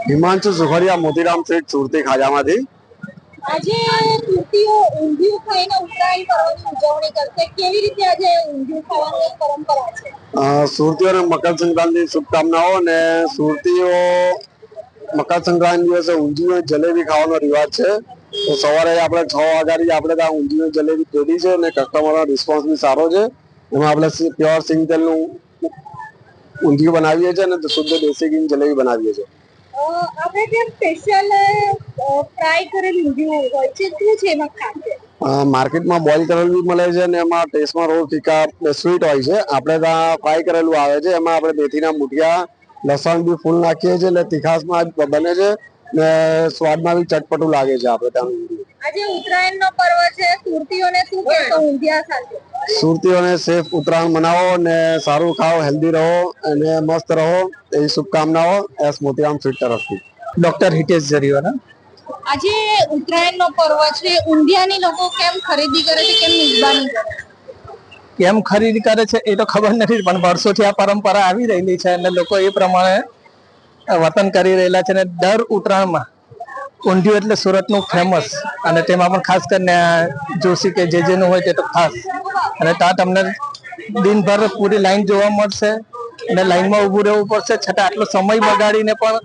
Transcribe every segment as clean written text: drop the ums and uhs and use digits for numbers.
Himanshu Sukhadia, Motiram street, સુરતી ખાજામાંથી। આજે સુરતીઓ ઊંધિયું ખાઈને ઉત્તરાયણ પર્વની ઉજવણી કરશે, કેવી રીતે આજે ઊંધિયું ખાવાની એક પરંપરા છે? સુરતીઓને મકર સંક્રાંતિની શુભકામનાઓ। અને સુરતીઓ મકર સંક્રાંતિ દિવસે ઊંધિયું જલેબી ખાવાનો રિવાજ છે। તો સવારે આપણે 6 વાગ્યાથી આપણે ત્યાં ઊંધિયું જલેબી પેટી છે અને કસ્ટમરનો રિસ્પોન્સ બી સારો છે। એમાં આપણે પ્યોર સિંગ તેલનું ઊંધિયું બનાવીએ છીએ અને શુદ્ધ દેશી ઘી જલેબી બનાવીએ છીએ। આપણે ત્યાં સ્પેશિયલ ફ્રાય કરેલું ઊંધિયું હોય છે, શું છે એમાં ખાસિયત? માર્કેટમાં બોઇલ કરેલું બી મળે છે અને એમાં ટેસ્ટમાં થોડું ફીકા સ્વીટ હોય છે। આપણે ત્યાં ફ્રાય કરેલું આવે છે, એમાં આપણે મેથીના મુઠિયા, લસણ બી ફૂલ નાખીએ છીએ એટલે તીખાસમાં બને છે ને સ્વાદમાં બી ચટપટું લાગે છે આપણે ત્યાં ઊંધિયું। આજે ઉત્તરાયણ નો પર્વ છે, સુરતીઓને શું કહેશો ઊંધિયા સાથે? સુરતીઓને સેફ ઉત્તરાયણ મનાવો ને સારું ખાઓ, હેલ્ધી રહો અને મસ્ત રહો એવી શુભકામનાઓ એસ મોતીરામ સ્વીટ તરફથી। ડોક્ટર હિતેશ જરીવાલા। આજે ઉત્તરાયણ નો પર્વ છે, ઊંધિયાની લોકો કેમ ખરીદી કરે છે, કેમ નિર્માણ કરે છે? કેમ ખરીદી કરે છે એ તો ખબર નથી, પણ વર્ષોથી આ પરંપરા આવી રહેલી છે અને લોકો એ પ્રમાણે વર્તન કરી રહેલા છે। અને દર ઉત્તરાયણમાં ઊંધિયું એટલે સુરતનું ફેમસ, અને તેમાં પણ ખાસ કરીને જોશી કે જે જેનું હોય તે તો ખાસ। અને ત્યાં તમને દિનભર પૂરી લાઈન જોવા મળશે અને લાઈનમાં ઊભું રહેવું પડશે, છતાં આટલો સમય બગાડીને પણ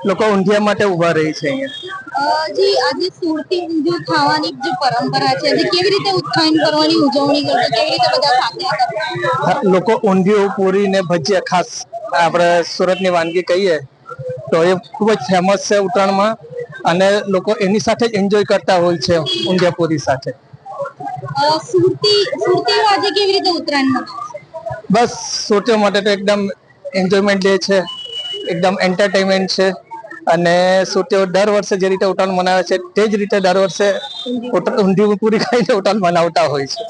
લોકો ઊંધિયા માટે ઉભા રહે છે અહીંયા। જી આજે સુરતી ઊંધિયું ખાવાની જે પરંપરા છે, આજે કેવી રીતે ઉત્તરાયણ પર્વની ઉજવણી કરશો, કેવી રીતે બધા સાથે લોકો ઊંધિયું, પૂરી ને ભજીયા, ખાસ આપણે સુરતની વાનગી કહીએ તો એ ખૂબ જ ફેમસ છે ઉત્તરાયણમાં, અને લોકો એની સાથે જ એન્જોય કરતા હોય છે ઊંધિયા પૂરી સાથે। સુરતીઓ આજે કેવી રીતે ઉત્તરાયણ મનાવશે? બસ સુરતીઓ માટે તો એકદમ એન્જોયમેન્ટ ડે છે, એકદમ એન્ટરટેનમેન્ટ છે। અને સુરતીઓ દર વર્ષે જે રીતે ઉત્તરાયણ મનાવે છે તે જ રીતે દર વર્ષે ઊંધિયું પૂરી ખાઈને ઉત્તરાયણ મનાવતા હોય છે।